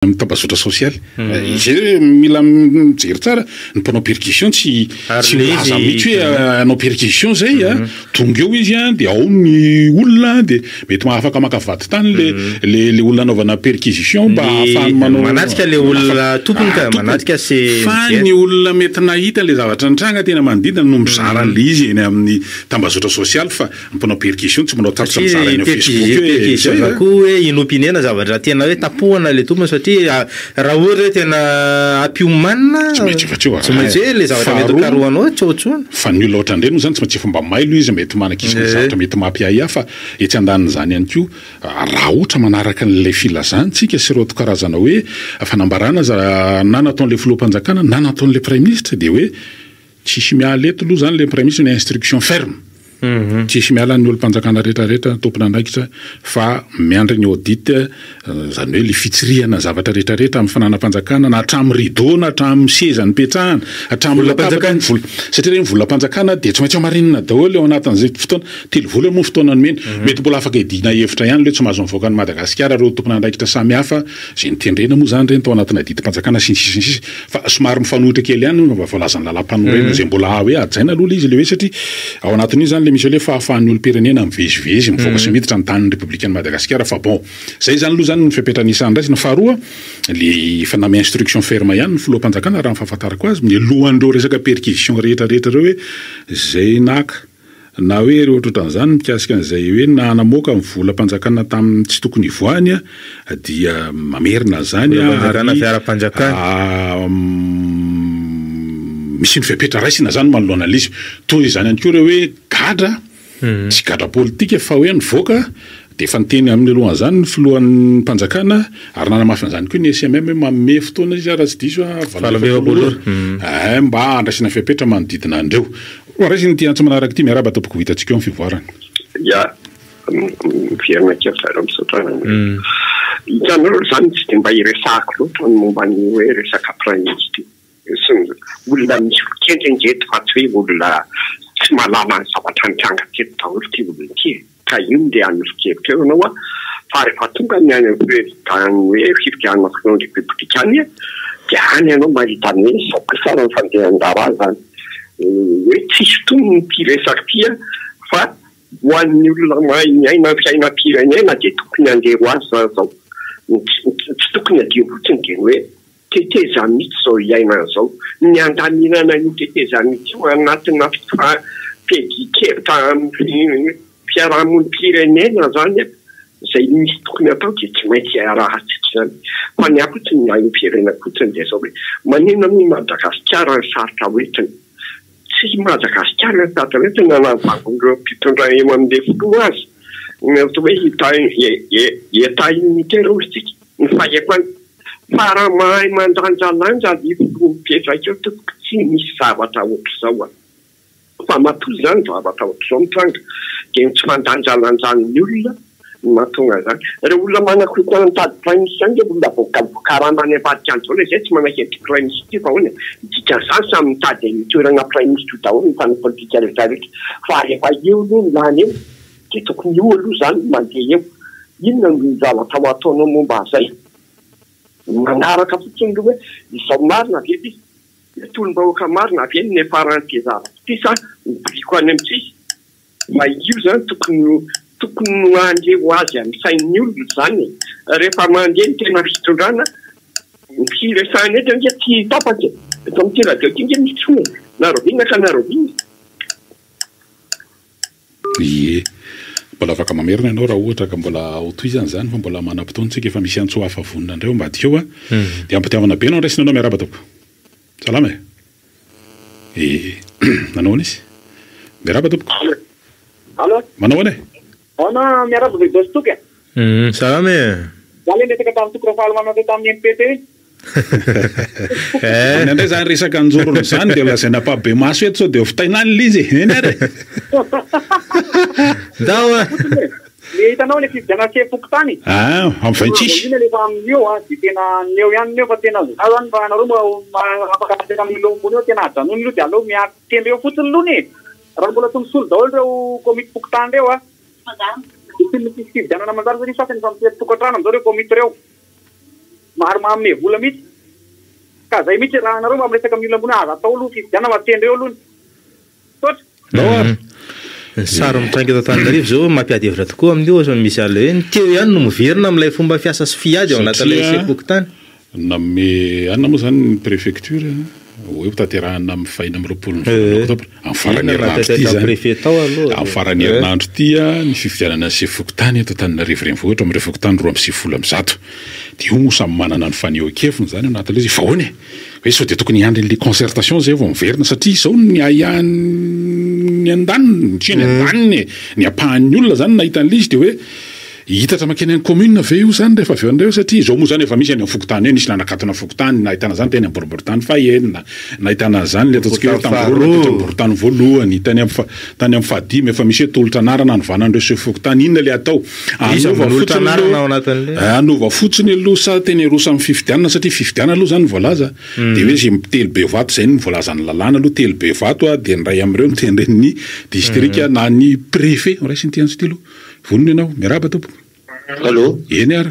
Tambazotra social. Izy mila mijery tsara ny mpanao percussion tsy milaza mihitsy hoe anao percussion zay tonga eo izy dia ao ny olona dia mety afaka maka vady tany le olona anaovana perquisition mba ahafahany manao manatrika le olona tompony ka manatrika fa ny olona mety nahita le zavatra nitranga tena manodidina no mizara le izy eny amin'ny tambazotra social fa mpanao percussion tsy manao tarotra mizara eny Facebook hoe inopiniana zavatra tena hoe tapohana le tompony satria raha ohatra tena ampiomanina tsy maintsy le zavatra mety karohanao tsotsona fa ny olona ohatra ndreny zany tsy maintsy efa mba mailo izy mety manakisy zavatra mety mampiahiahy fa etsy andaniny zany ihany koa raha ohatra manaraka n'ilay filazantsika sy ireo karazana hoe fanambarana na nataon'ilay filoham-panjakana na nataon'ilay premier ministre dia hoe tsisy miala eto aloha zany le premier ministre ny instruction ferme tsisy miala ny olom-panjakana rehetrarehetra tompona andraikitra fa miandry ny audit zany hoe le fitsirihana zavatra rehetrarehetra amin'ny fananam-panjakana na hatramin'ny rideau na hatramin'ny seza ny petrahana hatramin'ny lapanjakana satria reny volam-panjakana dia tsy maintsy amarinina daholo eo anatin'izay fotoana telovola moa fotoana ny mena mety mbola afaka idina hevitra ihany le tsy mahazo mivoaka ny Madagasikara ireo tompona andraikitra samy hafa zay nitendrena moa zany reny tao anatina didim-panjakana sy ny sisa fa somary mifanohitra kely ihany mba voalazany lalam-panorena zay mbola hoe ajaina aloha izy le hoe satria ao anatin'io zany misy hoe fahafahan'ny olo-pirenena mivezivezy mivoaka sy miditra ny tanin'ny Républicaine Madagasikara fa bon zay zany aloha zany ny fipetranisan'ny raisina faharoa le faname instruction ferme ihany ny filoham-panjakana raha ny fahafantarako azy ny lohan'ireo resaka perquisition rehetrarehetra reo hoe zay naka na hoe ireo ohatrohatran'izany mikasika an'izay hoe na namoaka ny volam-panjakana tamin'ny tsy tokony ivoany dia mamerina zany misy ny fipetra raisina zany manoloana an'izy toy izany ihany koa ireo hoe gadra tsy gadra politika fa hoe nivoaka dia efa niteny amin'ny alohan'izany ny filohan'ny mpanjakana ary nanamafina izany koa ny SMM hoe manome fotoana izy raha tsy diso mba andraisina fipetra manodidina andreo raisiny ty antso manaraka ity miaraba topoko hitantsika eo amin'ny fivoarana fiaina kefara misaotrana hitanareo zany tsy dia mba iresahako loatra ny momba ny hoe resaka praministre olona misy kendrenjeto fa tsy hoe olona tsy malala ny zavatra nitranga teto daholo ty olona ty ka io dia anorokevitreo ianao fa rehefa tonga ny any hoe fifidianana filohan'ny republikany dia any ianao mahitany hoe saoka sara ny fandehan-dara zany hoe tsisy tomony ty resaka ty fa ho an'ny olona miaina fiainam-pirenena dia tokony andeha ho azy zao tsy tokony adio fotsiny dia hoe teteza mihitsy zao iaina zao ny andaminana io teteza mihitsy io anatina pedikevitra fiarahamonim-pirenena zany zay misy tokony atao dia tsy maintsy arahantsika zany fa ny akotsiny ny aim-pirenena kotsiny dia zao hoe manina amin'ny Madagasikara ny sarotra hoetiny tsy Madagasikara ny sarotra hoetiny nanavangondreo mpitondra eo amin'le foloa azy atao hoe eta unitaire-istika ny faheko any fa raha mahay mandanjalanja ny fipetraikeo tokony tsy misy zavatra ohatr'izao fa matoy zany zavatra ohatr'izao mitranga dia tsy mandanjalanjan'ny olona mahatonga zany ireo olona manakotana mitady praministre zany dia olona vokarana any avadika an'izao le zay tsy manaketry praministre ty fa hoana dikan'izany samy mitady toerana praministre daholo ny tany politika rehetrarehetra fa rehefa eo aloha ny lany eo dia tokony io aloha zany mandeha eo inona ny zavatra ho ataonao momba zay manaraka fotsiny hoe izao marina ve izy tolom-bahoaka marina ve ny faranty zavatra ty sa mibriko any amin'tsisy fa io zany tokony mandeha ho azy amin'ny sain'ny olona zany rehefa mandeha ny tena fitondrana ny firesahany eto nge tsy tapaka eto amin'ity radio ty nge mitsony narovina ka narovina mbola afaka mamerina ianao raha ohatra ka mbola hotoizany zany fa mbola manam-potoantsika efa misy antso hafa vonona andreo ambadika eo dia ampitiavana be anao raisina anao miaraba toko salama nanao any izy miaraba topoko manao any ana miaraba vedozy toky salama zale metaka tamin'ny toko raha manao tamin'ny MPT andray zany resaka anjorony zany dia lazay napabe maso eto sao dia fitainany lizy eny ary dao le hitanao le fividiana foko tany amin'ny vaintsisy lefa amin'io dia tena neo ihany neo fa tena za zany fa anareo afaka tena amin'ny lombony eo tena ajanony io dia aleo miatendry eo fotsiny lony raha mbola tongisolo daholo reo komity foko tany reo fividianana manjary zany sasany fa mitety tokantrano amizao reo komity reo maro mahamne vola mihitsy ka zay mihitsy raha anareo mamresaka mila ambony aza atao aloha fividiana matendreo aloha toatra sary mitrangy eto Antananarivo zao mampiady hevitra tokoa amin'io so misy ala hoe teo ihany no miverina amin'ilay fomba fiasa sy fiady ao anatin'ilay sekoky-tany name anona moa zany ny préfecture hoe taterahana amin'ny fahina amin'ny roapolo octobre amin'ny farany herinandro ity zany amin'ny farany herinandro ity ny fifidianana ny sefokontany eto Antananarivo renivohitra amin'ny sefokontany 2.1 dia io moa samy manana ny fanehoan-keviny zany anatin'ilay izy fahoany hoe sao dia tokony hiandry le concertation zay vao miverina satria izao ny ahiany andaniny ny andaniny ny apahan'ny olona zany nahita an'ilay izy dia hoe hitatra makeny any commune ve io zany rehefa avy eo andreo satria izao moa zany efa misy any amin'ny fokotany eny nisy nanakatona fokotany nahitana zany teny amin'ny boriboritany fahenina nahitana zany le ataontsika hoe tamin'ny boriboritany voalohany tany amin'ny fahadimy efa misy hoe tolotra anarana novanandreo se fokotany inona le atao anova fotsiny aloha sa teny rosa amin'ny fifidianana satria fifidianana aloha zany voalaza dia hoe zay telo be vato zay ny voalazany lalàna aloha telo be vato dia ny ray amin'ireo mitendren'ny distrika na ny préfet raisy ny tian'zy ty aloha vonony ianao miaraba tompo Allô? Eny ary.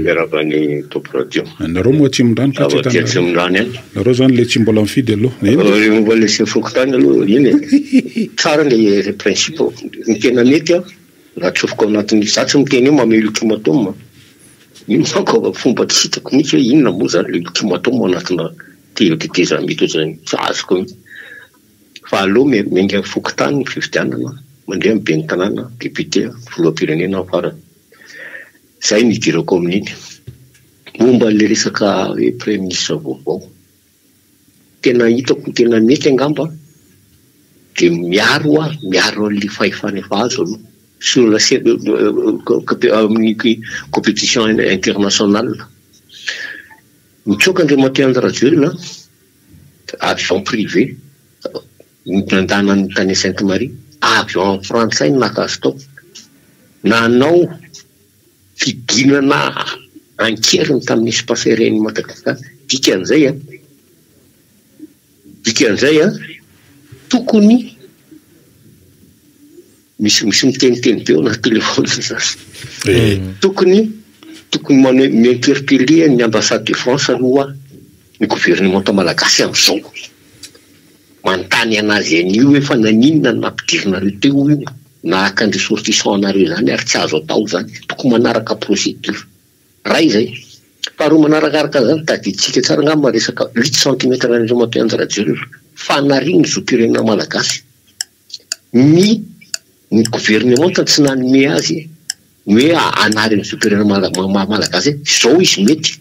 Miaraba ny Top Radio. Nareo moa tsimondrano ka tsimondrano any. Nareo zany le tsy mbola mifidy aloha. Mbola le sefokotany aloha iny. Tsara le principe. Ny tena mety raha tsofoko anatin'ny zatsy miteny io mamelo ultimatum. Iny manko fomba tsy hitako mihitsy hoe inona moa zany le ultimatum anatina tetezana mety zany. Tsy azoko mihitsy. Fa aloha menga fokotany ny fifidianana. Mandeha amin'ny ben'ny tanàna, député, filoham-pirenena farany. Zay ny dirako amin'iny. Momba le resaka hoe premier ministre vaovao. Tena hitako tena mety angamba dia miaro an'ilay fahefanefa azo aloha sur la amin'ny compétition internationale. Mitsoka Andriamatoa Andradjoelina avion privé nandanany tany Sainte-Marie avion frantsay nakazy tao nanao fidinana ankeriny tamin'ny espace aérien Madagasikara dikan'izay tokony misy miteniteny be na telefona zany tokony m'interpeller ny ambassade de France aloha ny gouvernement malagasy amin'izao manontany anazy an'io hoe fa naninona nampidirina teo io na akandry sortissant anareo zany ary tsy azo atao zany tokony manaraka procédure ray zay faharoa manarakaraka zany taditsika tsara ngamba resaka 8 cm Andriamatoa Andradjoelina fanariny zopirenena malagasy ny gouvernement tsy nanome azy hoe anariny zopirenena malagasy zao izy mety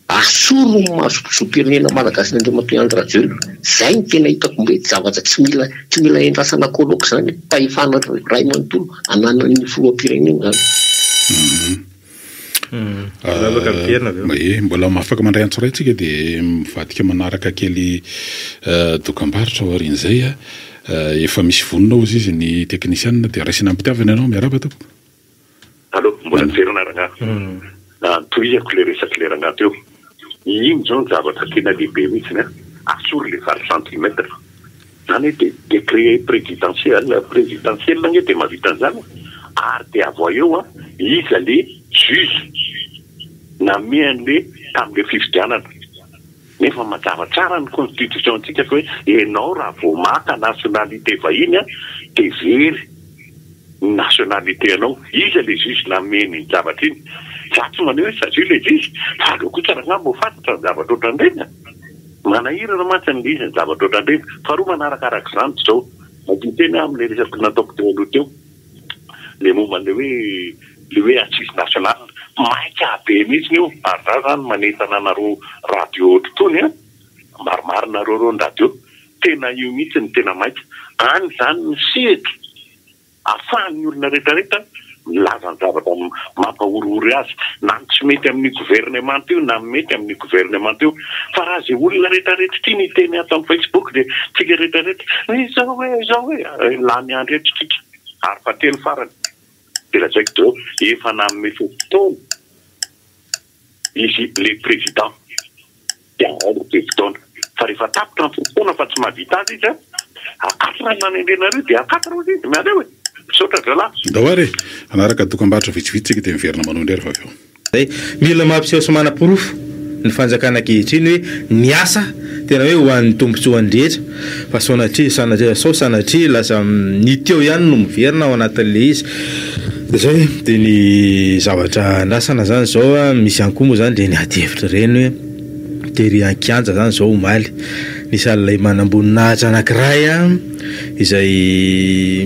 asoro masopirenena malagasy Andriamatoa Andradjoelina zay ny tena hitako mety zavatra tsy mila endrasana koloko zany pahefana ray manontolo ananan'ny filoham-pirenena mbola mahafaka mandray antsoray antsika dia mivadika manaraka kely dokam-barotra ao aorian'izay efa misy vonona ozy izy ny teknisianina dia raisina ampitiavana ianao miaraba tompo allo mbola miverina ragnahy toizako le resaka le ragnahy teo iny zao ny zavatra tena lehibe mihitsy asoro le 20 centimètre zany hoe décret présidentiel gne dia mahavita an'izany ary dia avo eo izy le juge name an'le tamin'le fifidianana nefa mazava tsara ny constitution antsika hoe ianao raha vao maka nationalité vahiny dia very nationalité anao izy le juge name ny zavatra iny tsy maneho hoe satria le juge fa aleo koa tsara ngamba ho fantatra ny zavatra ohatrandreny manahirana mantsy ny izy ny zavatra ohatrandreny faharoa manarakaraka izany zao madio tena amin'le resaka nataoko teo aloha teo le momba le hoe assise nationale maika be mihitsy io ary za zany manentana nareo radio tontony maromaro nareo radio tena io mihitsy ny tena maika any zany ny sehatra ahafahan'ny olona rehetrarehetra milaza ny zavatra mampahorory azy na tsy mety amin'ny gouvernement io na mety amin'ny gouvernement io fa raha zay olona rehetrarehetra tia ny teny ato amin'ny Facebook dia tsika rehetrarehetra zao hoe lany andro etritsika ary fa teny farany dia lazaiko teo efa nanome fotoana izy le président dia le président fa rehefa tapitra ny fotoana fa tsy mahavita azy izy akatona nanendrenareo dia akatona izy miareo sotra zala dahoary anaraka dokam-barotra vitsivitsy tsika dia miverina manondry ary fa avy eo mila mampiseho sy manam-porofo ny fanjakana ankehitriny hoe ny asa tena hoe ho an'ny tombontsoa andrehetra fa sanatria lasa niteo ihany no miverina ao anatin'le izy zay dia ny zavatra andrasana zany zao misy ihany koa moa zany dia ny ady-hevitra ireny hoe tery ankianja zany zao omaly nisy alilay manamboninahitra anankiray izay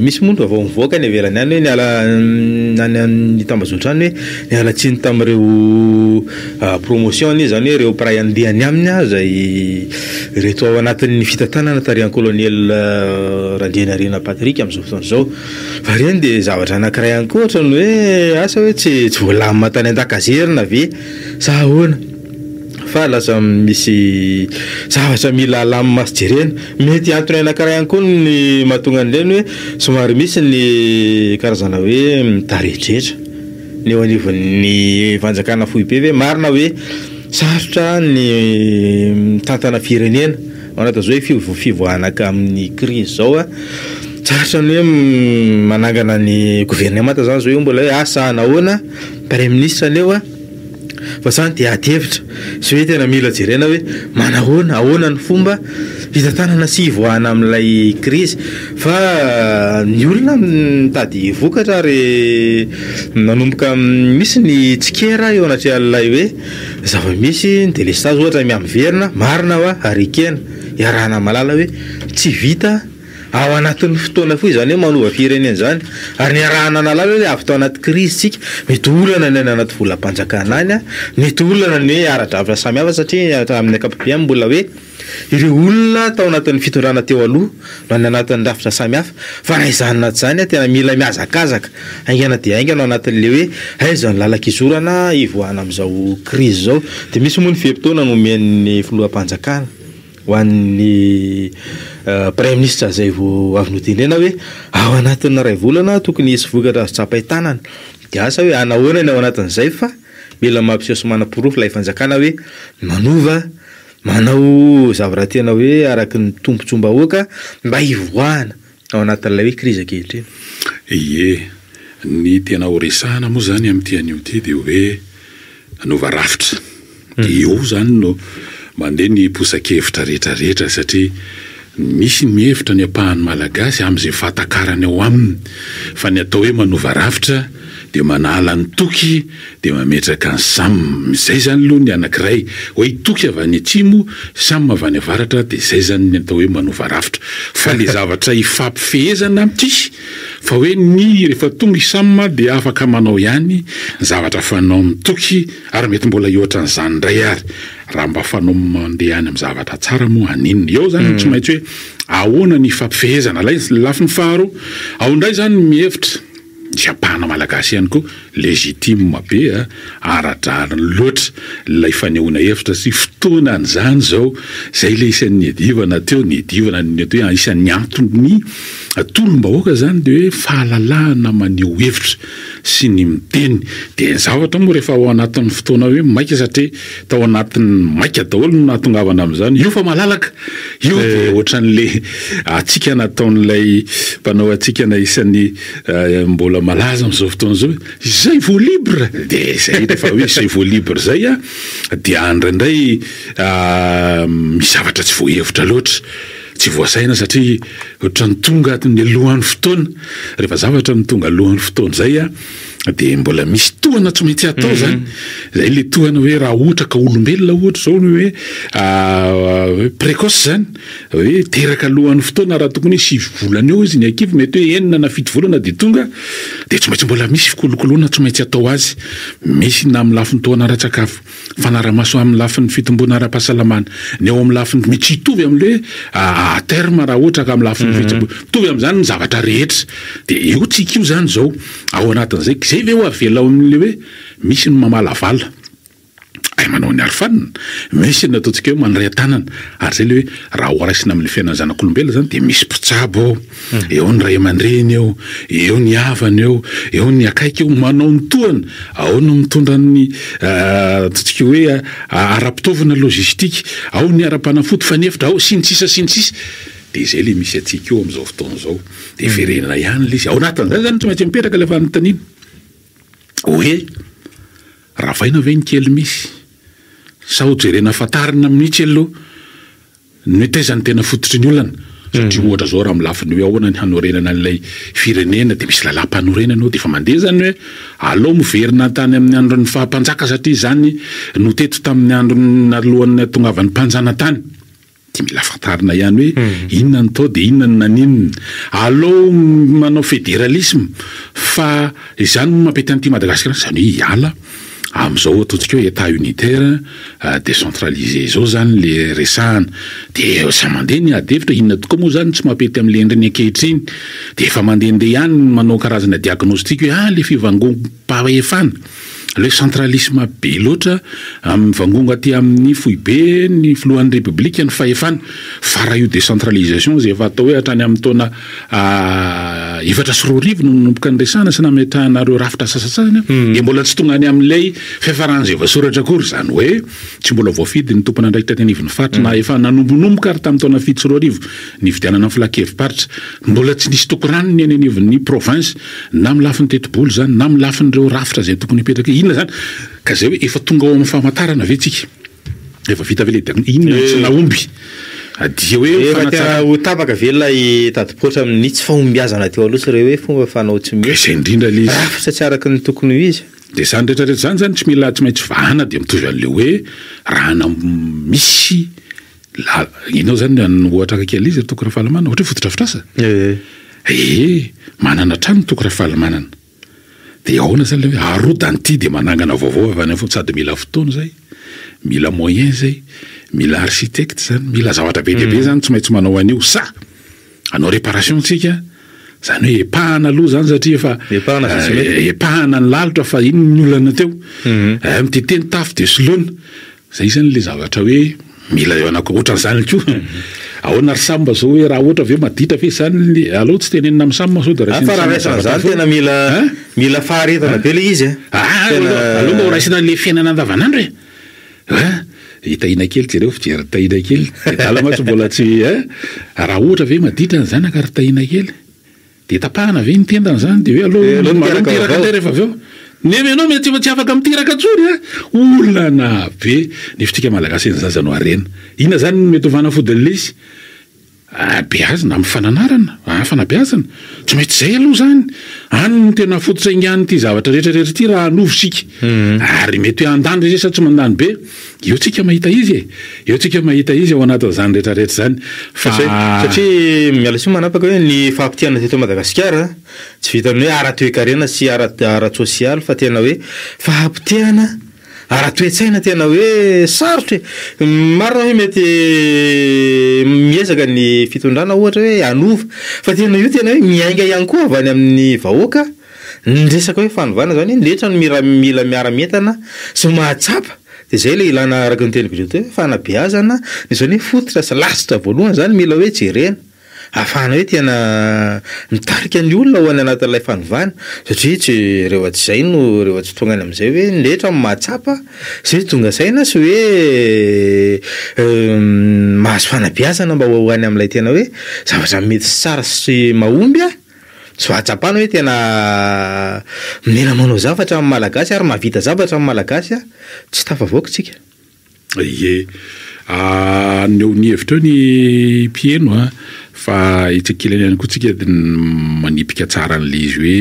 misy mondo avao mivoaka ny avelany any hoe ny tambazotra any hoe ny alatsiny tamin'ireo promotion izy zany hoe ireo pray andehany aminy zay reto ao anatin'ny fitantanana tarihan'ny colonel Randrianarina Patrick amin'izao fotoana zao fa reny dia zavatra anankiray ihany koa ohatrany hoe asa hoe tsy voalamina tany an-dakazerina ve sa ahoana fa lasa misy zavatra mila alamy maso jerena mety antony anankiray ihany koa ny mahatonga an'ireny hoe somary misy ny karazana hoe mitarehitrehitra ny eo anivon'ny fanjakana fohy be hoe marina hoe sarotra ny tantana firenena manata zao hoe fivoanaka amin'ny crise zao sarotra ny hoe manangana ny gouvernemanta zany zao hoe mbola hoe asa nahoana premier ministre aneo fa zany dia ady-hevitra sy hoe tena mila jerena hoe manahoana ahoana ny fomba fitantanana sy ivoahana amin'ilay crise fa ny olona mitady vokatra ary nanomboka misy ny tsikera eo anatrehan'ilay hoe zava-misy ny délestage ohatra miamiverina marina wa arikena iarahana malala hoe tsy vita ao anatin'ny fotoana foy zany hoe manova firenena zany ary ny arahana nalala hoe avy tao anaty crise tsika mety olana ny anaty volam-panjakana any mety olana ny hoe ara-dravitra samihafa satria amin'ny ankapobeny mbola hoe ireo olona tao anatin'ny fitondrana teo aloha no any anatin'ny rafitra samihafa fa raha izany anaty zany tena mila miazakazaka aingana dia aingana ao anatin'le hoe aiza ny lalakizorana ivoahana amin'izao crise zao dia misy moa ny fepotona no omen'ny filoham-panjakana ho an'ny premier ministre zay vao avy notendrena hoe ao anatin'ny ray volana tokony hisy vokatra azo tsapay tanana dia asa hoe anahoana ny ao anatin'izay fa mila mampiseho sy manam-porofo ilay fanjakana hoe manova manao zavatra tena hoe araky ny tombontsom-bahoaka mba hivoahana ao anatin'ilay hoe crise ankehitriny. Ie, ny tena ho resahana moa zany amin'ity anio ty dia hoe nova rafitra io zany no mandeha ny posakevitra rehetrarehetra satria misy ny hevitra ny ampahan'ny malagasy amin'izay fatakarany ao aminy fa ny atao hoe manova rafitra dia manala ny toky dia mametraka ny samy zay zany aloha ny anankiray hoe toky avy any atsimo samy avy any avaratra dia zay zany ny atao hoe manova rafitra fa le zavatra hifampifehezana amin'ity fa hoe ny rehefa tonga isama dia afaka manao ihany zavatra fanao amin'ny toky ary mety mbola iotran'izany indray ary raha mba fanao mandeha any amin'ny zavatra tsara moa aninona eo zany tsy maintsy hoe ahoana ny fampifehezana lafy ny faharo ao indray zany mihevitra sy ampahana malagasy ihany koa legitime be ara-drariny loatra lay fanehoana hevitra sy fotoana an'izany zao zay le isan'ny adivana teo ny adivana ny atao hoe isan'ny antony tolom-bahoaka zany dia hoe fahalalahana maneho hevitra sy ny miteny dia ny zavatra moa rehefa ao anatin'ny fotoana hoe maika satria tao anatin'ny maika daholo no nahatongavana amin'izany io fa malalaka io dia ohatran'le atsika nataon'ilay mpanao atsika na isan'ny mbola malaza amin'izao fotoana zao zay vo libre dia zay rehefa hoe zay vo libre zay dia andraindray misy zavatra tsy voahevitra loatra tsy voasaina satria ohatrany tonga ny alohan'ny fotoana rehefa zavatra ny tonga alohan'ny fotoana zay dia mbola misy tohana tsy maintsy atao zany zay le tohana hoe raha ohatra ka olombelona ohatra zao no hoe précoce zany hoe teraka alohan'ny fotoana raha tokony 7 volana eo izy ny akivy mety hoe 9 na 7 volana dia tonga dia tsy maintsy mbola misy fikolokoloana tsy maintsy atao azy misy na amin'ny lafin'ny tohana ara-tsakafo fanaramaso amin'ny lafin'ny fitomboana ara-pahasalamana ny ao amin'ny lafin'ny mety hitovy amin'le à terme raha ohatra ka amin'ny lafin'ny fitomboana mitovy amin'izany ny zavatra rehetra dia io tsika io zany zao ao anatin'izay zay ve ho avela ao amin'le hoe misy ny mamalavala ay manao ny arofanina misy ny ataontsika hoe mandray tanana ary zay le hoe raha hoaraisina amin'ny fiainana zanak'olombelona zany dia misy mpitsabo ao eo ny ray aman-dreny eo ny havana eo ny akaiky eo manao ny tohana ao no mitondra ny ataontsika hoe ara-pitaovana logistika ao ny ara-panafody fanefitra ao sy ny sisa dia zay le misy atsika eo amin'izao fotoana zao dia verenana ihany le izy ao anatin'izay zany tsy maintsy mipetraka le fanontaniana hoe raha vaina ve ny kely misy sahojerena fatarina mihitsy aloha ny tezany tena fototry ny olana satria ohatra zao raha milafiny hoe ahoana ny hanorenana an'ilay firenena de misy lalam-panorenana ao de efa mandeha zany hoe alao miverina tany amin'ny andron'ny fahampanjaka satria zany no teto tamin'ny andron'ny alohan'ny tongavan'ny mpanjana tany de mila fatarina ihany hoe inona ny tao de inona ny naninona alao manao fédéralisme fa izany mampety an'ity Madagasikara zany hoe hiala am'izao ataontsika hoe état unitaire décentralisé zao zany le resahana de sa mandeha ny adevitra inona tokoa moa zany tsy mampety amin'le endriny ankehitriny de efa mandehandeha ihany manao karazana diagnostic hoe le fivangoam-pahefana le centralisme be loatra amin'ny vangongo aty amin'ny fohy be ny filohan'ny république ny fahefana fa raha io décentralisation zay efa atao hoe hatrany amin'ny taona 7 no nomboka ny resahana sy nametrahanareo rafitra sasasasany de mbola tsy tonga any amin'ilay fiafaran'izay voasoratra akory zany hoe tsy mbola voafidy ny tompony andraikitra teny anivon'ny faritra na efa nanombonomboka ary tamin'ny taona 7 ny fidianana filakevi-paritra mbola tsy nisy tokoraniny any anivon'ny province na milafin'ny tetobolo zany na milafin'ireo rafitra zay tokony hipetraka inona zany ka zay hoe efa tonga ao amin'ny famantarana ve tsika efa vita ve le inona tsy naomby adia hoe efa ho tapaka velona tadipotra amin'ny tsy fahombiazana teo aloha sy reo hoe fomba fanao tsy misy indrindra le rafitra tsy araky ny tokony ho izy de zany rehetrarehetra zany tsy mila tsy maintsy vahana de mitovy an'le hoe raha misy inao zany ohatra kakely izy tokony fahalamanana ohatra hoe fotodrafitrasa manana trano tokony fahalamanana de ahoana zany le hoe arodany ity de manangana vaovao avy any sady mila fotoana zay mila moyen zay mila architecte zany mila zavatra be deabe zany tsy maintsy manao an'io sa anao réparation tsika zany hoe epahana aloha zany satria fa epahana ny lalitra fa ino ny olana teo miteteny tafo de solona zay zany le zavatra hoe mila eo anako ohatran'izany ko ahoana ry samba zao hoe raha ohatra ve maditra fe zany alao tsy tenenina amin'ny samba sao de zany tena mila faharetana be le izy aloha mba raisina le fiainana andavanandro e hitahina kely jereo fijery tahina kely alamatsy mbola tsy raha ohatra ve maditra ny zanaka ry tahina kely de tapahana ve ny tendany zany de hoe aloha mitiraka le rehefa aveo nemy anao mety tsy afaka mitiraka tsony olana be ny fitrika malagasy ny zazano arena inona zany mety hofanafodin'le izy beazina amin'ny fananarana fanabeazana tsy maintsy zay aloha zany any ny tena fototra ingany ty zavatra rehetrarehetra ty raha anovosika ary mety hoe andany resa tsy mandany be eo tsika mahita izy eo tsika mahita izy ao anatin'izany rehetrarehetra zany satria miala sy manapaka hoe ny fahampitiana teto Madagasikara tsy vitany hoe ara-toe-karena sy ara-sosialy fa tena hoe fahampitiana ara-toetsaina tena hoe sarotra marina hoe mety miezaka ny fitondrana ohatra hoe anova fa tena io tena hoe miainga ihany koa avy any amin'ny vahoaka ny resaka hoe fanovana zany ndehetra no mila miara-mientana sy mahatsapa de zay le ilana araky ny teniko izy hoe fanabeazana izany hoe fototra sy lasitra voalohany zany mila hoe jerena ahafahana hoe tena mitarika ny olona ho any anatin'ilay fanovana satria tsy rehefa tsy zay no rehefa tsy tonga any amin'izay hoe ndehetra mahatsapa zay tonga saina sy hoe mahazo fanabeazana mba ho any amin'ilay tena hoe zavatra mety tsara sy mahomby tsy vahatsapana hoe tena mila manao zavatra amin'ny malagasy ary mahavita zavatra amin'ny malagasy tsy tafavoaka tsika neo ny hevitra eo ny mpieno fa itsikilany ihany koa tsika de manipika tsara an'le izy hoe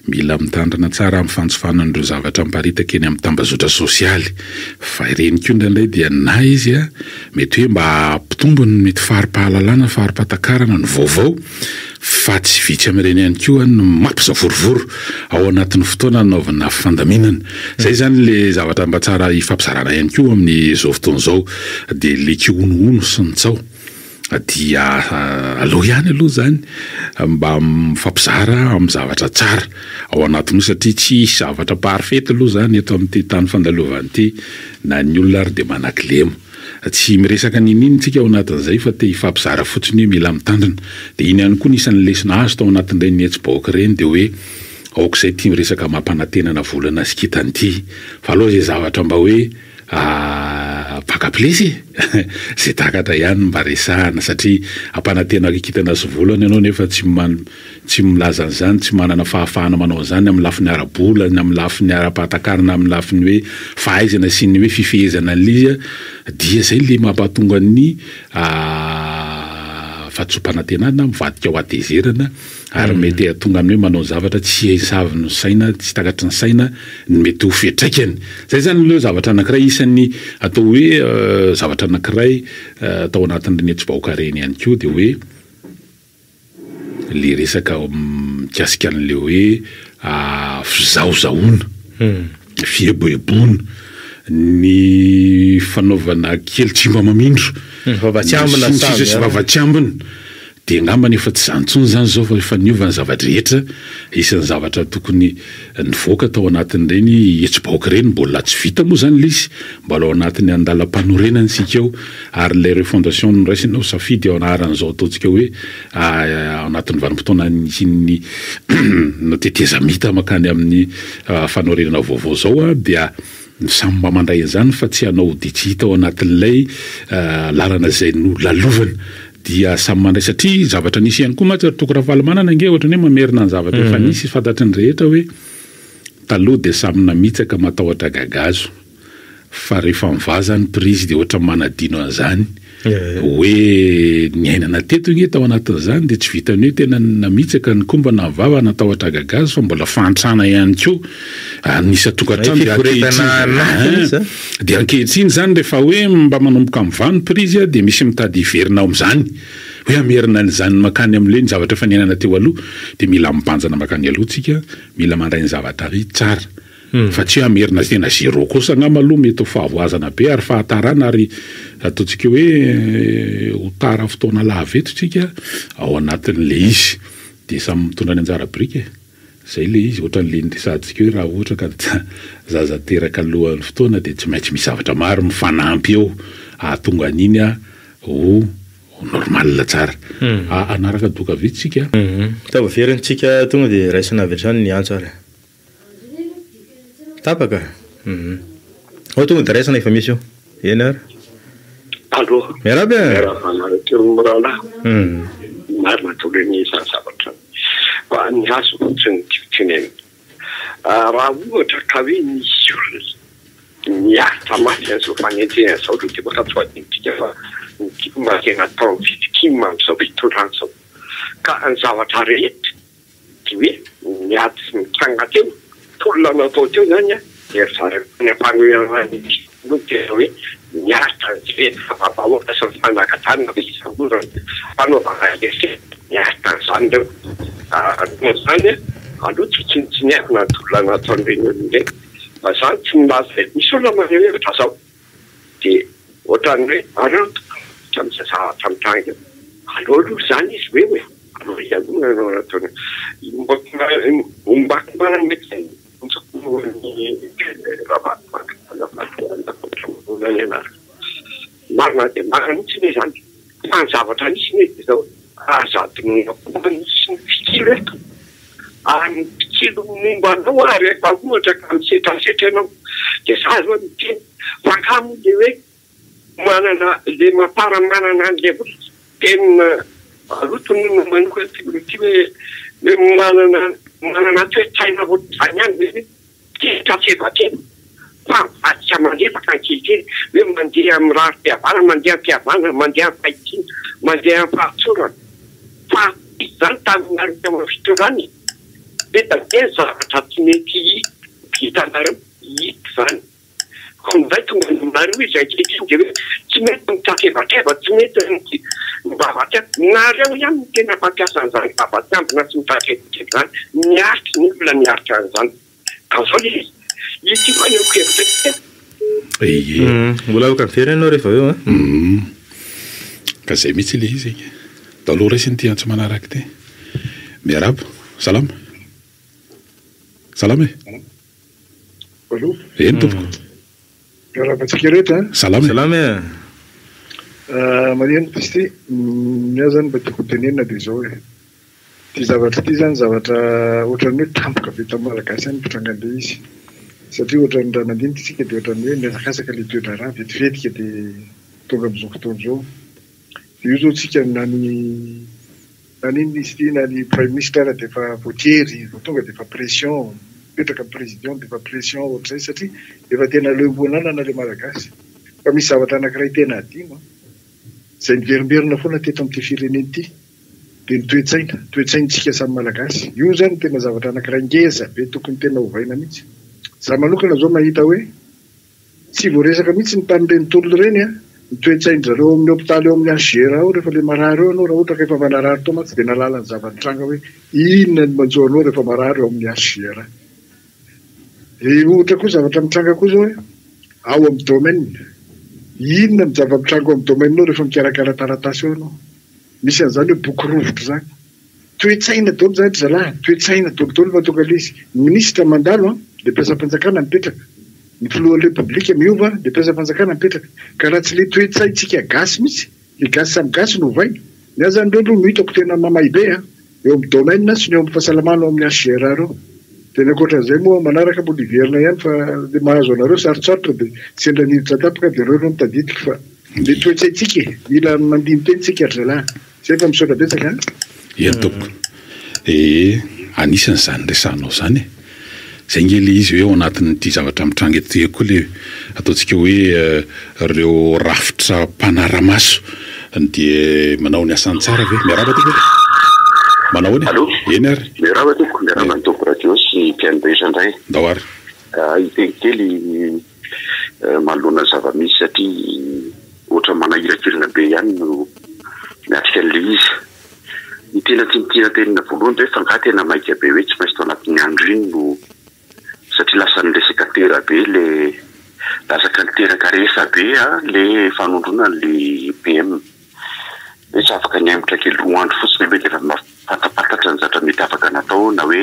mila mitandrana tsara amin'ny fansofanan'ireo zavatra miparitaka eny amin'ny tambazotra sosialy fa ireny koa ndraindray dia na izy mety hoe mba mpitombony mety faharipahalalana faharipahan-takarana ny vaovao fa tsy vitsy amin'ireny ihany koa no mampisavorovoro ao anatin'ny fotoana anaovana fandaminana zay zany le zavatra mba tsara ifampizarana ihany koa amin'izao fotoana zao de le kionono sy ny tsao dia aloha ihany aloha zany mba mifampizara amin'ny zavatra tsara ao anatin'io satria tsy zavatra parfait aloha zany eto amin'ity tany fandalovany ity na ny olona ary de manan-kilemo tsy miresaka nininy tsika ao anatin'izay fa te hifampizara fotsiny hoe mila mitandrina de iny ihany koa nisan'ny lesona azo tao anatin'ireny nihetsi-bahoaka ireny de hoe aok'izay tia miresaka mampanantenana volana sikitany ity fa aloha zay zavatra mba hoe fakaplesy zay takatra ihany mba resahana satria ampanantena kitana sy volany ianao nefa tsy milaza an'izany tsy manana fahafahana manao an'izany amin'ny lafiny ara-bolany amin'ny lafiny ara-pahatakarana amin'ny lafiny hoe fahaizana sy ny hoe fifehezana an'ilay dia zay le mampahatonga ny fahatsompanantenana mivadika ho atezerana ary mety atonga amin'ny hoe manao zavatra tsy hisavy ny saina tsy takatry ny saina ny mety ho fetraikany zay zany leo zavatra anankiray isan'ny atao hoe zavatra anankiray atao anatin'ireny hetsi-bahoaka reny ihany koa dia hoe le resaka mikasika an'le hoe fizahozahoana fieboebona ny fanaovana kelikimba mamindro sy vavatsiambina dia ngamba nefa tsy zantsony zany zao fa efa niovany zavatra rehetra isan'ny zavatra tokony nivoaka tao anatin'ireny hetsi-bahoaka reny mbola tsy vita moa zany l'izy mbola ao anatin'ny andalam-panorenana isika eo ary le refondation nyraisinao safidy ao anaran'izao ataontsika hoe ao anatin'ny vanim-potoana ny teteza mita makany amin'ny fanorenana vaovao zao dia samy mba mandray an'izany fa tsy hanao ditsihita ao anatin'ilay lalana zay no lalovana dia samy mandray satria zavatra nisy ihany koa matsy toko rahavalamanana ange ohatrany hoe mamerina ny zavatra efa nisy fantatry ny rehetra hoe taloha dia samy namitsaka matahotra gagazo fa rehefa mivazany prizy dia ohatra manadino an'izany hoe ny ainana teto igny tao anatin'izany dia tsy vitany hoe tena namitsaka ny komba na vava natahotra gagazo fa mbola fantrana ihany koa nisy atokantrano dia ankehitriny zany rehefa hoe mba manomboka mivano prizy dia misy mitady hiverina ao amin'izany hoe amerina n'izany makany amin'le ny zavatra efa niainana teo aloha dia mila mibanjana makany aloha tsika mila mandray ny zavatra ry tsara fa tsy amerina tena zéro kosa ngamba aloha mety ho fahavoazana be ary fahatarana ary ataontsika hoe ho tara fotoana laveto tsika ao anatin'le izy dia samy mitondra ny anjara brika zay le izy ohatra n'le nyresantsika hoe raha ohatra ka zaza teraka alohan'ny fotoana dia tsy maintsy misy zavatra maro mifanampy eo ahatonga an'iny ho normal tsara anaraka doka vitsika tava veryntsika tonga dia raisina avy hatrany ny antso ary tapaka ao tonga dia raisana efa misy eo eny ary allo miaraby mrala marina toleny izany zavatra fa ny azo tsy ny titineny raha ohatra ka hoe misy olona miaritra maty an'izao fanenjena zao aloha dia mbola tsy hoadinitika fa makena tao vitikima amin'izao fitondrano zao ka ny zavatra rehetra dia hoe miady mitranga teo tolona natao teo zany dia ny ampanoenany tena hoe miaritra nyrehetra favabahoaka sy mifanakatanina ve isan'olona fanaovana lefe miaritra n'izany reo zany aloha tsy tsinitsinyakona ny tolona nataon'ireny olon'ireny fa zany tsy milaza misy olona maneo hevitra zao dia ohatrany hoe areo tam'izay zavatra mitranga aloha aloha zany izy hoe aloha ialoha nanao nataony ombakomana mety zay marina dia marina mihitsy le zany fa ny zavatra nisy mety zao azadinyakomba nisy ny fikilo eto ny pikilo mombanao ary efa ohatra ka misetrasetra ianao dia za zao miteny fakamo le hoe manana le mapara manana an'le tenina aloton'ny manoka ty hoe manana toetsaina ohatr'izany ihany hoe tetrasevatena fa atsika mandefaka ankehitriny hoe mandeha amin'ny rary-pihavana mandeha am-pihavana mandeha amin'ny fahitsina mandeha amin'ny fahatsorana fa izany taminarika mafitondrany hoe tatena zavatra tsy mety hitanareo hita zany amin'izay tonga ninareo izy ankehitriny dia hoe tsy mety mitasevateva tsy mety mivavaty nareo ihany no tena fampiasa an'izany vavatyambina sy mitasevateva zany miaritra ny olona miaritra an'izany ka zao le izy ity fa ny okevitra mbola oka mivery ianao rehefa eo ka zay mihitsy le izy taloha raisy ny ty antso manaraky ty miarabo salama salama allo eny tompoko miarabantsika rehetra salama mariany pisty mia zany mba tiako tenenina dia zao hoe ty zavatra ty zany zavatra ohatrany hoe tampoka vita malagasy any mitranga an'le izy satria ohatran'ny raha mandinitritsika dia ohatran'ny hoe miasakasaka le toetra raha vetivetika dia tonga amin'izao fotoana izao. Dia io zao tsika naniny izy ity na ny prime ministre dia efa voatery vao tonga dia efa pression mipetraka amin'ny président dia efa pression ohatr'izay satria efa tena lehom-bonanana le malagasy. Fa misy zavatra anankiray tena adino izay niverimberina foana teto amin'ity firenena ity dia ny toetsaintsika samy malagasy. Io zany tena zavatra anankiray ngeza be tokony tena hovaina mihitsy. Za manokana zao mahita hoe tsy voaresaka mihitsy ny tamin'ireny tolona ireny ny toetsain'zareo amin'ny hôpitaly eo amin'ny HGR ao rehefa le marary eo anao raha ohatra ka efa manarary tao matsy dia nalala ny zava-nitranga hoe inona ny manjo anao rehefa marary eo amin'ny HGR. Ohatra koa zavatra mitranga koa zao hoe ao amin'ny domaine inona ny zava-mitranga ao amin'ny domaine-nao rehefa mikarakara taratasy eo anao. Misy an'izany hoe boky rovitra zany. Toetsaina daholo zany zalahy, toetsaina daholo fa tonga ilay izy. Ny minisitra mandalo dia mpiasam-panjakana mipetraka. Ny filohan'ny repoblika miova dia mpiasam-panjakana mipetraka. Ka raha tsy ilay toetsaintsika gasy mihitsy, ilay gasy samy gasy no hovaina. Ny azy zany reo no hitako tena mamay be eo amin'ny domaine sy ny eo amin'ny fahasalamana ao amin'ny HGR ao. Dia ny ankoatran'izay moa manaraka mbola hiverina ihany fa dia mahazo anareo sarotsarotra dia sendra niditra tapaka dia reo no mitaditika fa ilay toetsaintsika mila mandiny tenitsika ry zalahy. Zay fa misaotra betsaka tompoko. Anisan'izany resanao zany zay nge le izy hoe ao anatin'ity zavatra mitranga eto koa le ataontsika hoe reo rafitra mpanaramaso dia manao ny asany tsara ve miaraba tompoko manao ny eny ary miaraba tompoko miaraba ny tompoko radio sy mpianondraisa indray daoary itenikely manoloana zava-misy satria ohatra manahirakirina be ihany no miatrika an'le izy. Ny tena tiana voalohany hoe fa ngaha tena maika be hoe tsy maintsy tao anatin'ny andro iny no satria lasa nyresaka tera be le lasaka ny teraka rehefa be le fanondrona le PM hoe tsy afaka ny aimitra kely roa andro fotsiny hoe efa mafatapatatra ny zatra mety afaka natao na hoe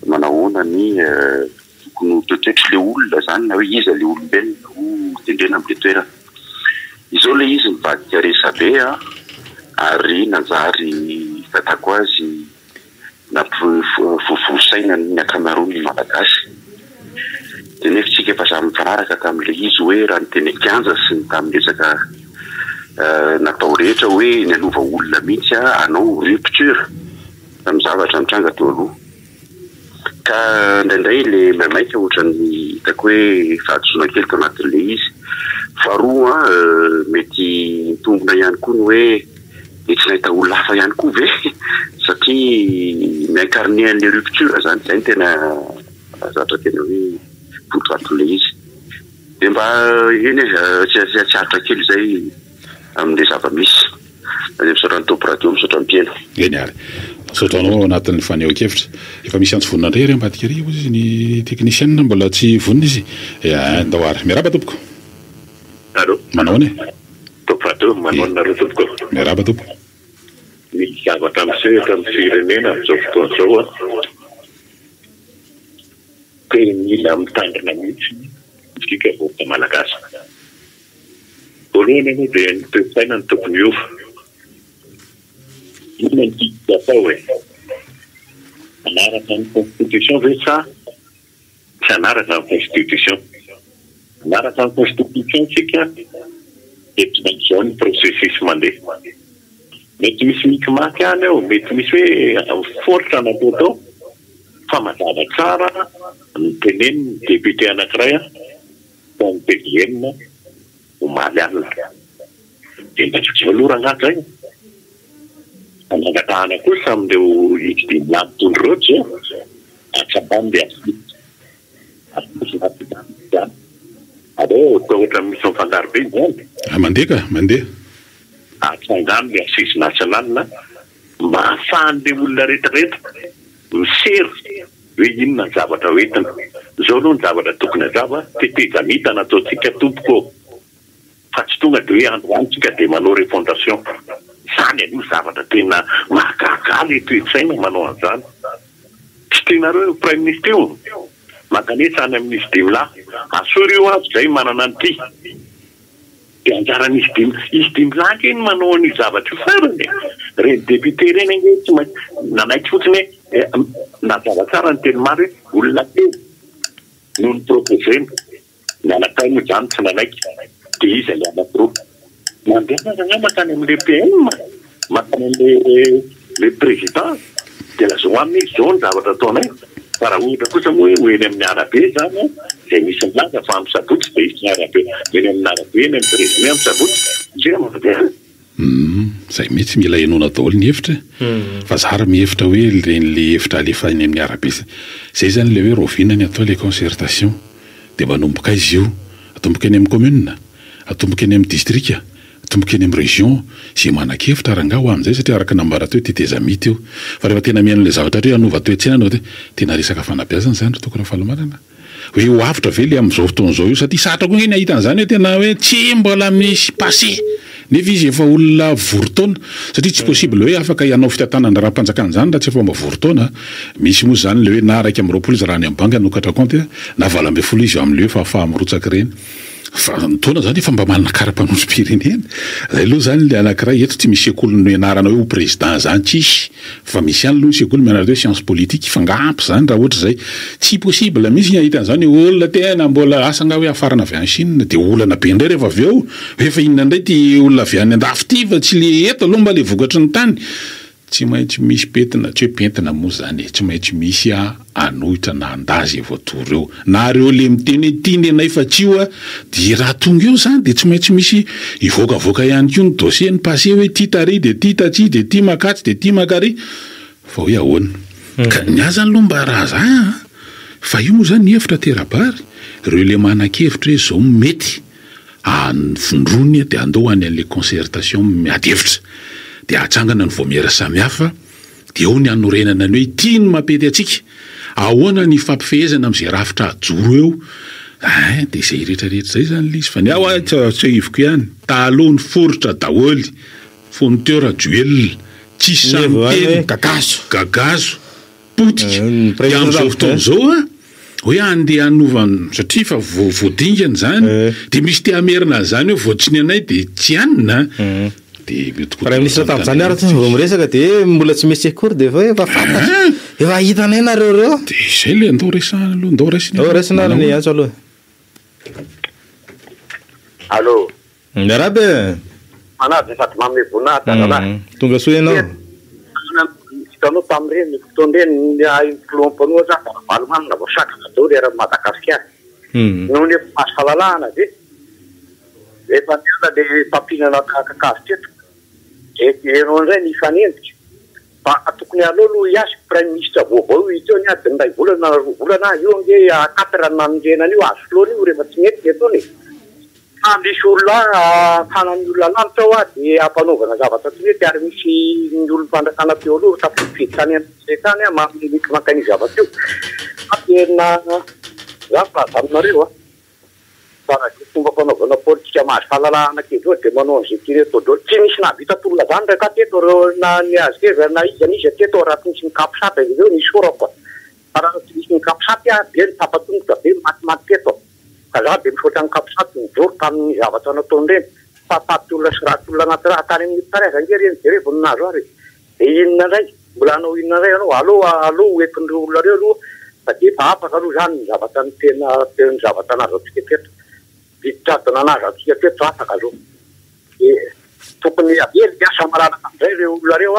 manahoana ny tokony toetr'le olona zany na hoe iza le olombelona ho tendrena amin'le toerana. Izao le izy mivadika rehefa be ary nanjary fatako azy na vovosaina ny akamaroany malagasy. Dia nefitsika efa samy mifanaraka tamin'le izy hoe raha ny teny kianja sy ny tamin'ny resaka natao rehetra hoe ny anova olona mihitsy anao rupture tamin'ny zavatra mitranga teo aloha. Ka indraindray le maimaika ohatran'ny hitako hoe fahadisoana kely tao anatin'le izy. Faharoa mety mitombona ihany koa ny hoe tsy nahita olona hafa ihany koa ve satria miankarne an'le rupture zany zay ny tena zavatra tena hoe fotoaton'le izy. Dia mba eny tsy haritra kely zay amin'le zava-misy. Misaotra ny tompoko radio misaotra ny mpiaino. Eny ary misaotra anao anatin'ny faneho-kevitra. Efa misy antsy vonina indray ambadika ary izy ny technicien mbola tsy vonina izy. Daoary miaraba tompoko. Allô manao ny tompoko radio manao nareo tompoko. Miaraba tompoko. Ny zavatra miseho tamin'ny firenena amin'izao fotoana izao tena mila mitandrina mihitsy isika vahoaka malagasy. Voalohany aloha dia ny toe-tsaina ny tokony hiova. Inona ny tiako atao hoe anaraka ny constitution ve sa tsy anaraka ny constitution. Anaraka ny constitution tsika dia tsy maintsy izao ny processus mandeha. Mety misy mikimaky any ao, mety misy hoe foritra natao tao fa mazava tsara ny teneniny député anankiray fa ny PDM omaly alina. Dia mba tsy voalorana zay. Anangatahana kosa amin'ireo ikidimilamy tondrotsy atsabany dia aleo toa ohatra misy mifangaro be zany. Mandeha ka, mandeha. Atsangano le assise nationale mba ahafahan'le olona rehetrarehetra misery hoe inona ny zavatra hoentina. Izao aloha ny zavatra tokony hazava tetezamita nataontsika tompoko fa tsy tonga dia hoe androantsika dia manao refondation. Izany aloha zavatra tena mahagaga le toe-tsaina manao an'izany. Tsy tenareo prime ministre io mankanesa any amin'ny izy dimila asory io azy izay manana an'ity. Dia anjarany izy dimilaka iny manao ny zavatra farany. Reny député reny ange tsy maintsy nanaiky fotsiny hoe nazava tsara ny teny mary hoe olona telo noho ny proposeny mianakay moa zany tsy nanaiky dia izy ilay anakiro mandeha zany makany amin'le PM makany amin'le président dia lazao aminy zao ny zavatra ataonay fa raha ohatra kosa moa hoe eny amin'ny arabe zany izay misy milaza fa amin'ny sabotsy dia izy ny arabe eny amin'ny arabe eny amin'ny président amin'ny sabotsy zay mandeha zay mety mila enona daholo ny hevitra fa zara mihevitra hoe le hevitra alefa eny amin'ny arabe zay zany le hoe rovinany atao le concertation dia manomboka izy io atomboka eny amin'ny commune atomboka eny amin'ny district atomboka eny amin'ny région zay manan-kevitra rangaho amin'izay satria araka nambara teo teteza mity eo fa rehefa tena mian'le zavatra hoe anova toe-tsena anao hoe tena resaka fanabeazana zany tokony falomarana hoe ho avitra ve le amin'izao fotoan'izao io satria satra koa ny ahitan'izany hoe tena hoe tsy mbola misy passé nefa izy efa olona voron-taona satria tsy possible hoe afaka ianao fitantanana raha-mpanjakana zany raha tsy efa mba voron-taona misy moa zany le hoe na raiky amin'ny roapolo izy raha ny amin'ny banky anokatra compte na 20 izy amin'le hoe fa afahamirotsaky reny fa taona zany efa mba manana kara-panondrom-pirenena zay aloha zany le anankiray eto tsy misy sekoly no ianarana hoe ho président zany tsisy fa misy ihany aloha sekoly mianarana hoe science politique fangampy zany raha ohatra zay tsy possible misy ny ahitan'izany olona tena mbola asanga hoe afarana avy any Chine dia olana be indray rehefa avy eo efa inona indray ty olona avy any andafy ty fa tsy le eto aloha mba le vokatry ny tany tsy maintsy misy pentina tsy hoe pentina moa zany tsy maintsy misy anohitra na andazy voatory eo na reo le miteny tiany anay fa tsy io dia raha tonga eo zany dia tsy maintsy misy ivokavoaka ihany koa ny dossier ny passé hoe ty tary dia ty tatsy dia ty makatsy dia ty makary fa hoe ahoana ka ny azy aloha mba raha zany fa io moa zany ny hevitra terabary reo le manan-kevitra hoe zao mety anfondrony dia andao any an'le concertation miady hevitra dia atsangana ny voamiera samihafa dia eo ny anorenana ny hoe tia ny mampety atsika ahoana ny fampifehezana amin'izay rafitra joro eo dia izay rehetrarehetra zay zany lizy fa ny ao tsy hivoko ihany taloha ny foritra daholy fonteur duel tsisy samyteny gagazo potika dia amin'izao fotoan'izao hoe andeha anovany satria fa voadingany zany dia misy te amerina zany hoe voatsiny anay dia tsy anina raha ministre tam'izany ara vao miresaka dia mbola tsy misy akory dia efa fantatra efa hitanay nareo reo dia izay le andao resana aloha andao resina ny antso aloha allo miarabe manaby sady mamevona tazalahy tonga soa ianao hitanao tamin'ireny fotoan'ireny implompanao za valomanina vao sakana dao le raha Madagasikara noho ny maso fahalalahana ve efa niana le mpampihinana kakazo teto enao indray ny ifanendrika fa tokony aleo aloha hiasy prime ministre vaovao iteo ny adiny iray volana roa volana io ange 4 nanonjenana io azo filoana io rehefa tsy mety etony fa misy olona fanany olona lanitra ao dia ampanaovana zavatra tsy mety ary misy ny olom-pandrakana teo aloha tafifidy tany tany maminiky mankany zavatra io fa tena zaminareo fomba fanaovana politika mahazo fahalalahana kely oa dia manao an'izay tireto daholo tsy misy nahavita tolona zany reka teto reo na ny azy kely na izy teto raha tsy misy mikapisapy izy ireo nisy sorako fa raha tsy misy mikapisapy dia ny tapatongotra be matimaty teto ka za dia misaotra mikapisapy mijoro tamin'ny zavatra nataon'ireny fa taty olona sy raty olona anaty raha tany amin'ny taraiza nge reny dia revo ninazo ary dia inona indray mbola anao inona indray anao alo oentin'ireo olona reo aloha fa dia efa afaka aloha zany ny zavatra ny tena ny zavatra nazo atsika teto vitadina anazy atsika teto afaka zao tokony avely miasa malalaka amin'izay reo olona reo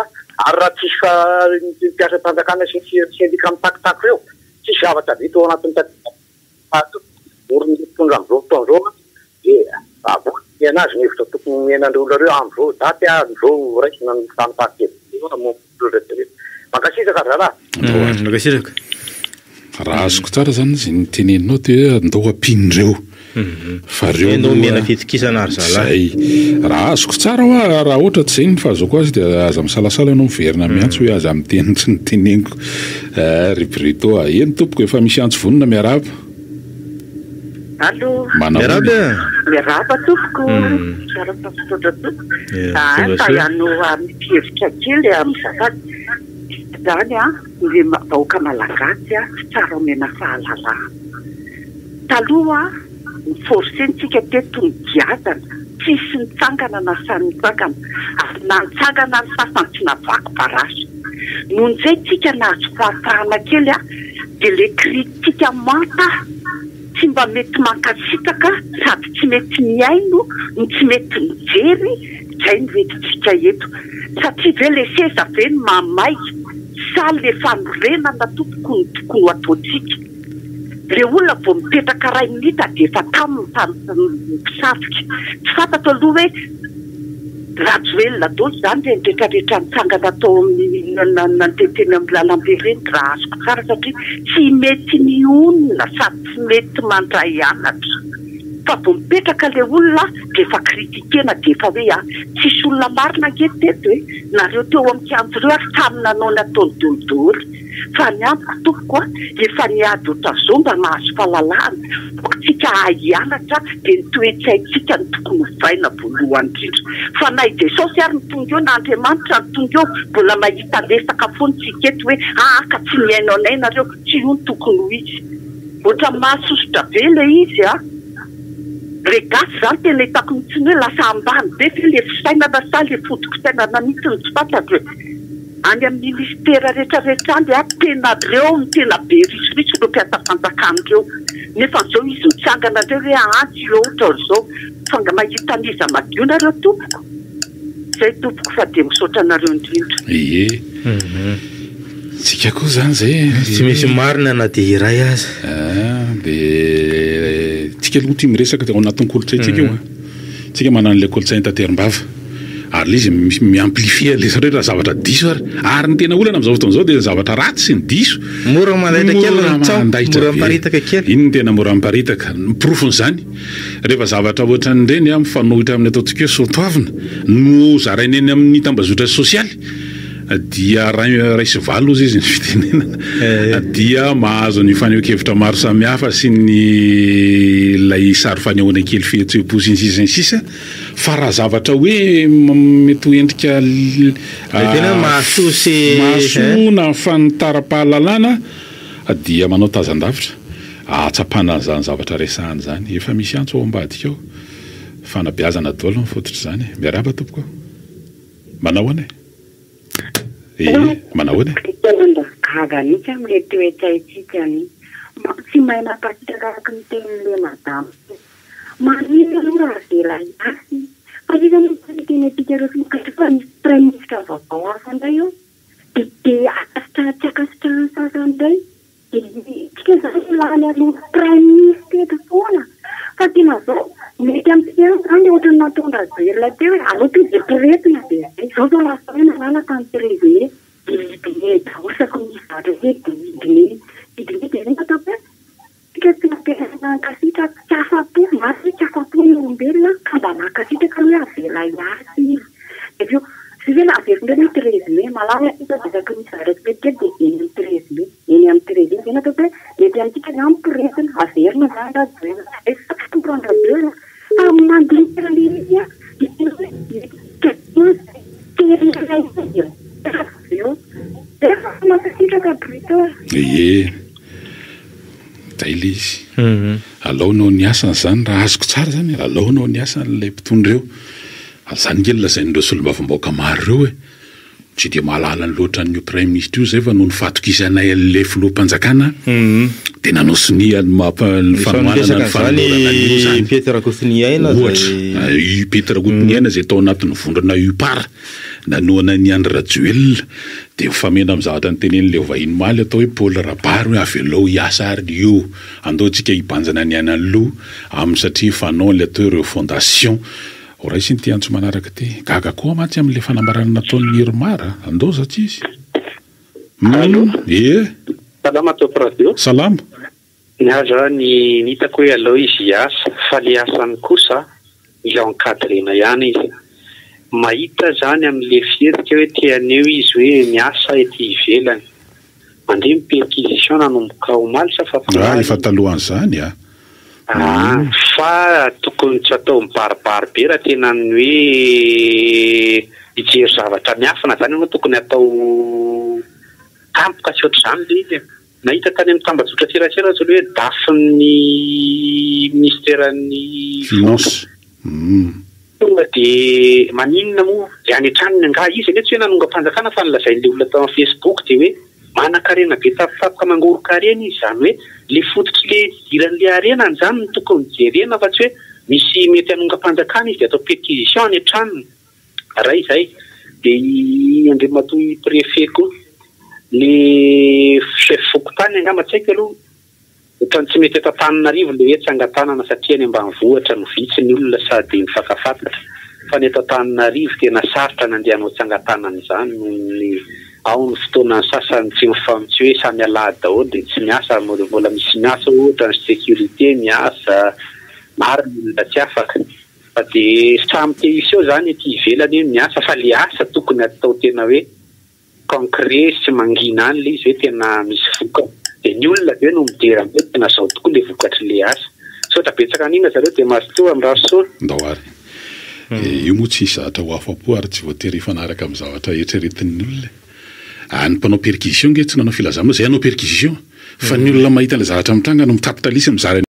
ary raha tsisy mpiasa tanjakana sendika mitakitako reo tsisy zavatra vita ao anatin'ny orony tonga amin'izao fotoan'izao dia avoty anazy ny hevitra tokony miainan'ireo olona reo amin'izao daty amin'izao raisina ny fanopahakery mankasitraka zalahy mankasitraka raha azoko tsara zany izy ny teneninao dia andao ampinireo fa reo mena fitikisana ary zalahy raha azoko tsara hoa raha ohatra tsy zay ny fahazoko azy dia aza misalasala ianao miverina miantso hoe aza miteny tsy nyteneniko ribrito eny tompoko efa misy antso vonona miaraba allo miaraba tompoko sarapasitodra tompoko fa ihano mipihevitra kely amin'zafady zany le vahoaka malagasy tsy tsara omena fahalalahana taloha ny forsentsika teto ny diadana tsisy nitsangana na sany nitsangana ary na nitsangana ny sasany tsy navaky parasy nohon'izay tsika nahazo fahatahana kely dia le kritika mata tsy mba mety mankasitaka sady tsy mety miaino no tsy mety mijery zay no vetytsika eto satria ve le seza ve ny mamay sa le fanorenana tokony ho ataontsika le olona vao mipetraka ray minita dia efa taminy mpisafika tsy fantatra aloha hoe rajoelona dosy zany reny rehetrarehetra nitsangana atao nanteteny amin'ny lalambe reny raha azoko tsara satria tsy mety mionona sady tsy mety mandray anatra fa vao mipetraka le olona dia efa kritikena dia efa hoe tsisy olona marina anketeto hoe nareo teo amin'ny kianjo reo ary samy nanao ny ataony dolidoly fa ny antoko tompoko efa niady ohatrazao mba mahazo fahalalahana tsika ahianatra dia ny toetsaitsika ny tokony hovaina voalohany indrindra fa na ide saosy ary ny tonga eo na Andriamanitra ny tonga eo mbola mahita lesaka foana tsika eto hoe ka tsy miaino anay nareo tsy io ny tokony ho izy ohatra mahasosotra be le izy regasy zany tena hitako mitsiny hoe lasa ambany be fe le fisainana sa le fotokosainana mihitsy ny tsy fantatra hoe any amin'ny ministera rehetrarehetra any tena reo ny tena be risoriso no mpiasa fanjakan'ireo nefa zao izy mitsangana reo hoe antsy eo ohatra zao fanga mahita niza madio nareo tompoko zay tompoko fa dia misaotra nareo indrindra tsika koa zany zay tsy misy marina na dia iray azy dia tsika aloha tia miresaka ao anatin'ny kolotsaintsika io tsika manano le kolotsainy tanterim-bava ary le izy miamplifie le zareo raha zavatra diso ary ny tena olana amin'izao fotoana izao dia zavatra ratsy sy ny diso mora mandaitra kely iny ny tena mora miparitaka miprofony zany rehefa zavatra ohatra nyreny mifanohitra amin'ny ataontsika hoe soatoavina no zarainy eny amin'ny tambazotra sosialy dia raisy valo izy ny fitenenana dia mahazo ny fanehoan-kevitra maro samihafa sy ny lay sary fanehoana kely fihetseham-po sy ny sisa fa raha zavatra hoe mety ho endrika tena mahasoana fanitara-pahalalana dia manao tazan-davitra atsapana zany zavatra resahany zany efa misy antso ao ambadika ao fanabeazana dolo ny fototry zany miaraba tompoko manao ane manao ane aganisy am'le toetsaitsika ny tsy mahay napasitaka araka ny tenin'le madamo manino aloha raha vela iasy fa izy ny tena reo mikatra fa misy prime ministre vaovao hafa indray eo dia akasitratsy akasitrany sasandray tsika zany lany aloha prime ministre eto foana fa tena zao mety amintsika zany ohatra nataony rajoelona teo hoe aloha to dia piretina dia zay zao zao lasa hoe nalalaka ny téléviné dia daosako misy vatra hoe didine dia zay ataoko hoe tsika tsy nampiasana ankasitra tsy afa-po masy tsy afa-po ny olombelona ka mba mankasitraka hoe avela iasy izy aveo sy hoe na averindreny hoe trésime malala ita desaka misy vatrakelikely dia eny amin'ny trésime zay ataoko hoe mety amintsika zany mpiretina averina zany rajoelona sakatompony rajoelona fa mandinitra liria zay le izy alaonao ny asany zany raha azoko tsara zany alaonao ny asan'lay mpitondreo zany ngelona zay nireo solombavambaoka maro reo hoe tsy dia mahalala ny loatra ny prime ministre io zay fa noho ny fatokisana le filoham-panjakana dia nanao sonia ny fanoanana ny fanolorana zany Petra Kotiniaina ohatra Petra Kotiniaina zay tao anatin'ny vondrana UPAR nanoana ny Andry Rajoelina dia famena amin'ny zavatra ny tenen'le vahiny maly atao hoe Paul Rabary hoe avelao hiasa ary io andao tsika hibanjana ny analoha amin'ny satria fanao le atao ireo fondation ora isy ny ty antso manaraka ty gaga koa mantsy amin'le fanambarana nataon'ny Irmara andao satria izy salama topo radio salama ny aza ny hitako hoe alao izy hiasa fa le asany kosa ilao encadrena ihany izy mahita zany amin'le fierika hoe teaneo izy hoe miasa ety ivelany mandeha miperquisition nanomboka omaly sa fa efa talohany zany fa tokony tsy atao mibaribary be raha tena ny hoe hijery zavatra miafina zany moa tokony atao tampoka tsy ohatr'izany le izy nahita tany amin'ny tambazotra serasera zao hoe dafin'ny ministeran'ny finance tonga dia maninona moa dia any an-tranony anga izy ane tsy hoe nanonga-panjakana fa nilazain'le olona tao amin'ny Facebook dia hoe manan-karena be tafifapoka mangoro-karena izy zany hoe le fototry le iran'le arenany zany no tokony jerena fa tsy hoe misy mety hanonga-panjakana izy de atao perquisition any an-tranony raha izay de andrimatoy préfet koa le chef fokotany angamba tsy haiko aloha ohatrany tsy mety eto Antananarivo le hoe tsangatanana satria any ambanivohitra no vitsy ny olona sady mifankafantatra fa ny eto Antananarivo tena sarotra nandehanao tsangatanana izany ny ao ny fotoana sasany tsy mifampitsy hoe samy alahady daholo de tsy miasa mbola misy miasa ohatra ny sécurité miasa maro ny olona tsy afaka fa de samy te isy eo zany ety ivelany hoe miasa fa le asa tokony atao tena hoe concret sy mangina any le izy hoe tena misy voka de ny olona be no midera hoe tena zao tokoa le vokatry le asa sotra betsaka an'ina zareo de mazotoa amin'ny rasoa ndahoary io moa tsy zahatra ho afa-po ary tsy voatery fanaraka amin'ny zavatra eritreretin'ny olona ny mpanao perquisition nge tsy nanao filazana zay anao perquisition fa ny olona mahita le zavatra mitranga no mitapitalisy mizara